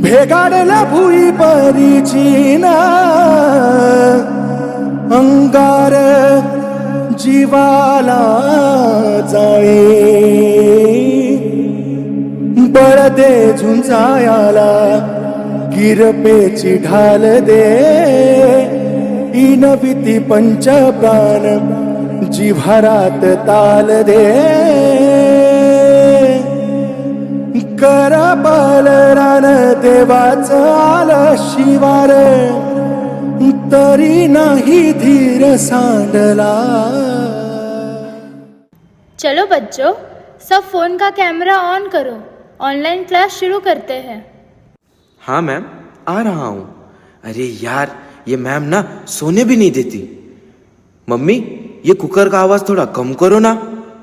भेगाडला भुई परीची ना अंगार जीवाला जाळे, बळ दे झुंजायाला गिरपेची ढाल दे, इनविती पंच प्राण जिव्हारात ताल दे, कर बलरान देवाच आलं शिवार, तरी नाही धीर सांडला. चलो बच्चों, सब फोन का कैमरा ऑन करो, ऑनलाइन क्लास शुरू करते हैं. हाँ मैम, आ रहा हूँ. अरे यार, ये मैम ना सोने भी नहीं देती. मम्मी, ये कुकर का आवाज थोड़ा कम करो ना,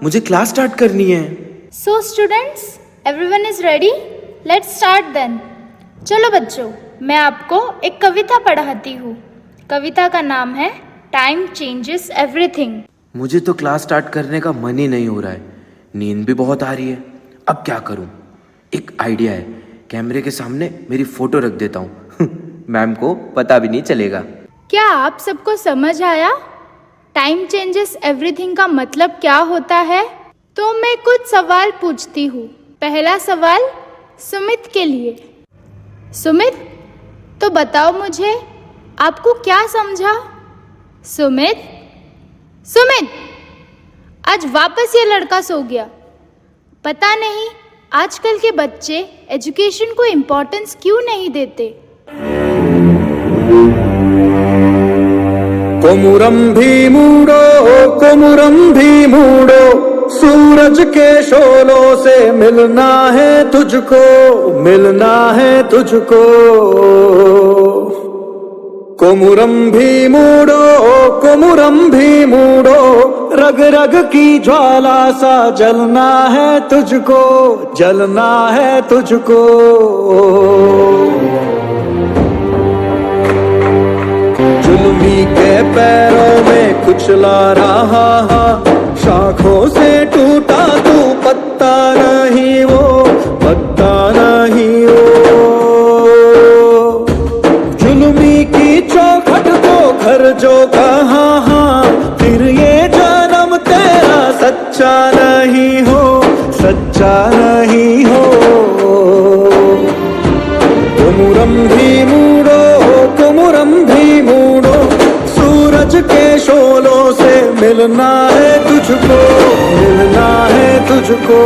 मुझे क्लास स्टार्ट करनी है. So students, everyone is ready? Let's start then. चलो बच्चों, मैं आपको एक कविता पढ़ाती हूँ. कविता का नाम है टाइम चेंजेस एवरीथिंग. मुझे तो क्लास स्टार्ट करने का मन ही नहीं हो रहा है, नींद भी बहुत आ रही है. अब क्या करूं? एक आइडिया है, कैमरे के सामने मेरी फोटो रख देता हूँ. मैम को पता भी नहीं चलेगा. क्या आप सबको समझ आया टाइम चेंजेस एवरीथिंग का मतलब क्या होता है? तो मैं कुछ सवाल पूछती हूँ. पहला सवाल सुमित के लिए. सुमित, तो बताओ मुझे, आपको क्या समझा? सुमित, सुमित, आज वापस ये लड़का सो गया. पता नहीं आजकल के बच्चे एजुकेशन को इम्पोर्टेंस क्यों नहीं देते. कोमुरम भी मूडो, सूरज के शोलों से मिलना है तुझको, मिलना है तुझको. कोमुरम भी मूडो, रग रग की ज्वाला सा जलना है तुझको, जलना है तुझको. जुल्मी के पैरों में कुचला रहा, शाखों से टूटा तू पत्ता नहीं वो, पत्ता नहीं वो. जुल्मी की चौखट को घर जो कहाँ, फिर ये जन्म तेरा सच्चा नहीं हो, सच्चा नहीं हो. कोमुरम भी मूडो, सूरज के शोलों से मिलना है तुझको, मिलना है तुझको.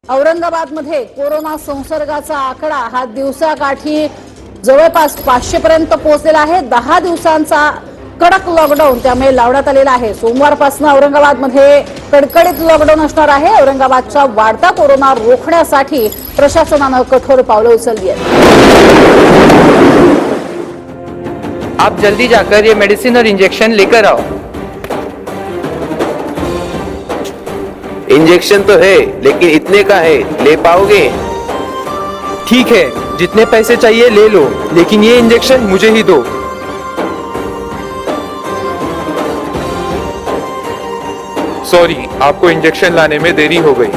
औरंगाबादमध्ये कोरोना संसर्गाचा आकडा हा दिवसाकाठी जवळपास 500 पर्यंत पोहोचलेला आहे. 10 दिवसांचा कडक लॉकडाऊन त्यामुळे लावण्यात आलेला आहे. सोमवारपासून औरंगाबादमध्ये कडकडीत लॉकडाऊन असणार आहे. औरंगाबादचा वाढता कोरोना रोखण्यासाठी प्रशासनानं कठोर पावलं उचलली आहेत. आप जल्दी जाकर ये मेडिसिन और इंजेक्शन लेकर आओ. इंजेक्शन तो है, लेकिन इतने का है, ले पाओगे? ठीक है, जितने पैसे चाहिए ले लो, लेकिन ये इंजेक्शन मुझे ही दो. सॉरी, आपको इंजेक्शन लाने में देरी हो गई.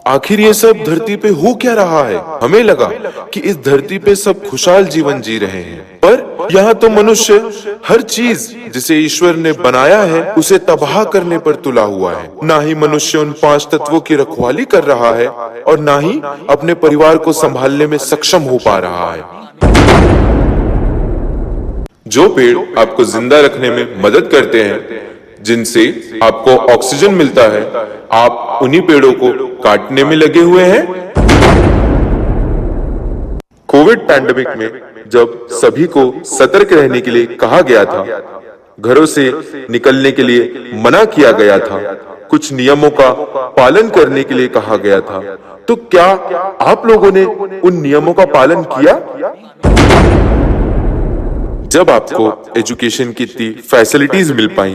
आखिर ये सब धरती पे हो क्या रहा है? हमें लगा कि इस धरती पे सब खुशहाल जीवन जी रहे हैं, पर यहाँ तो मनुष्य हर चीज जिसे ईश्वर ने बनाया है उसे तबाह करने पर तुला हुआ है. ना ही मनुष्य उन 5 तत्वों की रखवाली कर रहा है और ना ही अपने परिवार को संभालने में सक्षम हो पा रहा है. जो पेड़ आपको जिंदा रखने में मदद करते हैं, जिनसे आपको ऑक्सीजन मिलता है, आप उन्हीं पेड़ों को काटने में लगे हुए हैं. कोविड पैंडेमिक में जब सभी को सतर्क रहने के लिए कहा गया था, घरों से निकलने के लिए मना किया गया था, कुछ नियमों का पालन करने के लिए कहा गया था, तो क्या आप लोगों ने उन नियमों का पालन किया? जब आपको एजुकेशन की इतनी फैसिलिटीज मिल पाई,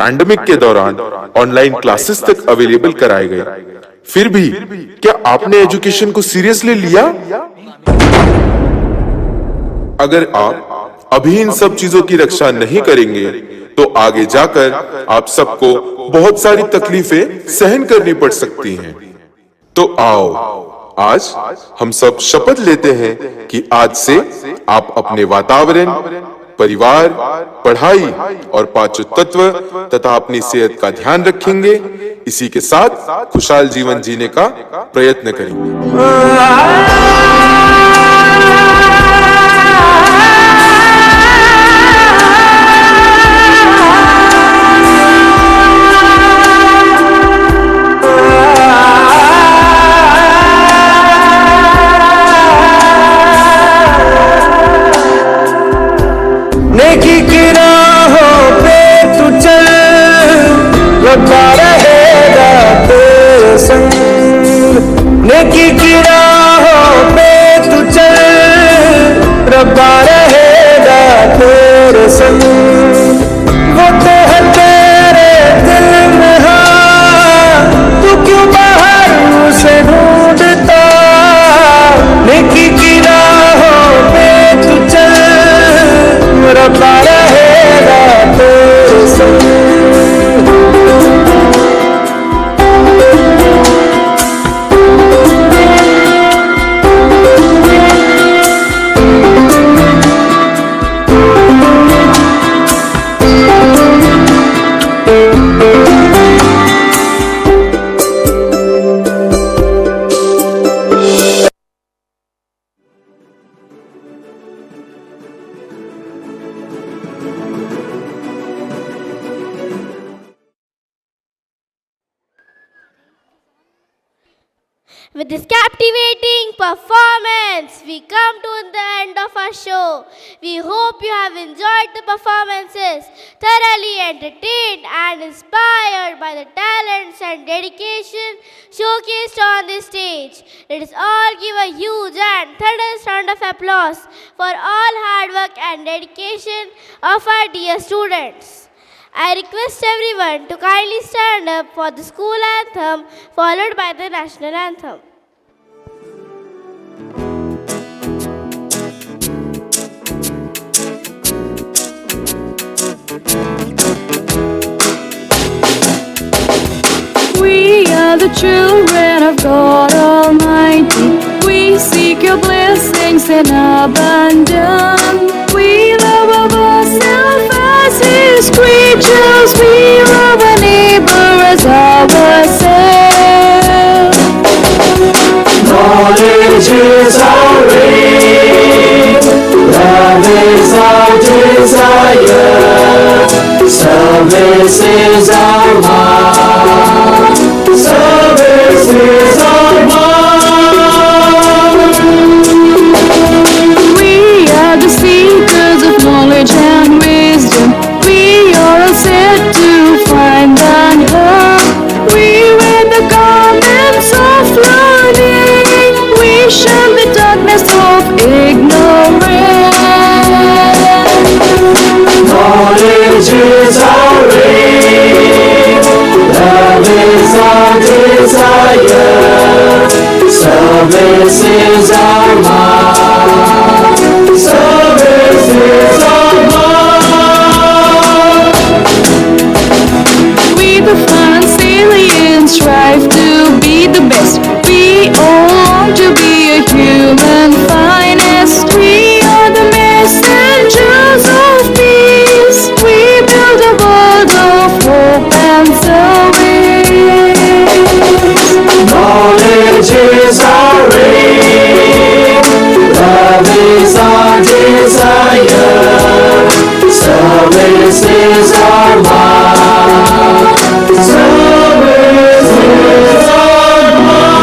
पैंडेमिक के दौरान ऑनलाइन क्लासेस तक अवेलेबल कराए गए। फिर भी क्या आपने एजुकेशन को सीरियसली लिया? अगर आप अभी इन सब चीजों की रक्षा नहीं करेंगे तो आगे जाकर आप सबको बहुत सारी तकलीफें सहन करनी पड़ सकती हैं। तो आओ आज हम सब शपथ लेते हैं कि आज से आप अपने वातावरण, परिवार, पढ़ाई और पांचों तत्व तथा अपनी सेहत का ध्यान रखेंगे। इसी के साथ खुशहाल जीवन जीने का प्रयत्न करेंगे। नेकी की राहों पे तू चल, रब्बा रहेगा तेरे संग। नेकी की राहों पे तू चल, रब्बा रहेगा तेरे संग। वो तो है तेरे दिल में, हाँ तू क्यों बाहर उसे ढूंढता। नेकी की राहों पे तू चल, रब्बा रहेगा तेरे संग। With this captivating performance, we come to the end of our show. We hope you have enjoyed the performances, thoroughly entertained and inspired by the talents and dedication showcased on this stage. Let us all give a huge and thunderous round of applause for all hard work and dedication of our dear students. I request everyone to kindly stand up for the school anthem followed by the national anthem. We are the children of God Almighty. We seek your blessings in abundance. We love ourselves as His creatures. We love our neighbor as ourselves. Knowledge is our aim, love is our desire, service is our heart, service is our heart. We are the seekers of knowledge and wisdom. We are all set to find and help. We wear the garments of learning. We shun the darkness of ignorance. Knowledge is our aim, love is our desire, service is our heart, service is our heart. We the France aliens strive to be the best. We all long to be a human finest. We are the messengers of peace. We build a world of hope and service. Knowledge is our aim, love is our desire, service is our heart, service is our heart.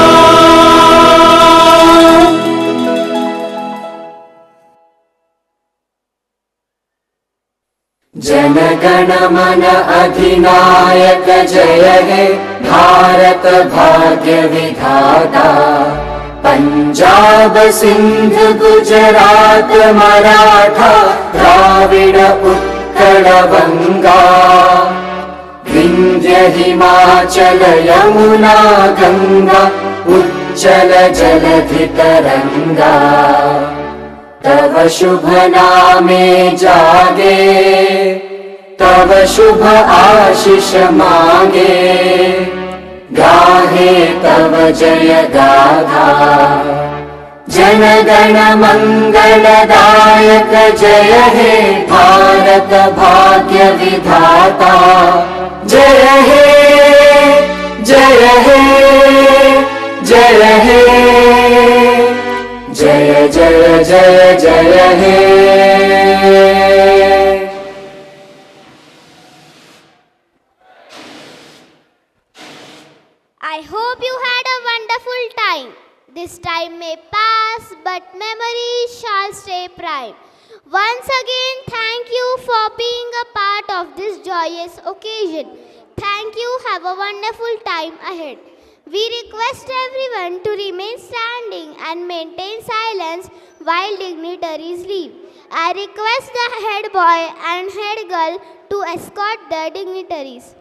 जनगण मन अधिनायक जय हे भारत भाग्य विधाता। पंजाब सिंध गुजरात मराठा द्राविड उत्कल बंगा। विंध्य हिमाचल यमुना गंगा उच्चल जलधि तरंगा तव शुभ नामे जागे तव शुभ आशीष मांगे गाहे तव जय गाथा जन गण मंगलदायक जय हे भारत भाग्य विधाता जय हे जय हे जय हे जय जय जय जय हे I hope you had a wonderful time. This time may pass, but memories shall stay prime. Once again, thank you for being a part of this joyous occasion. Thank you. Have a wonderful time ahead. We request everyone to remain standing and maintain silence while dignitaries leave. I request the head boy and head girl to escort the dignitaries.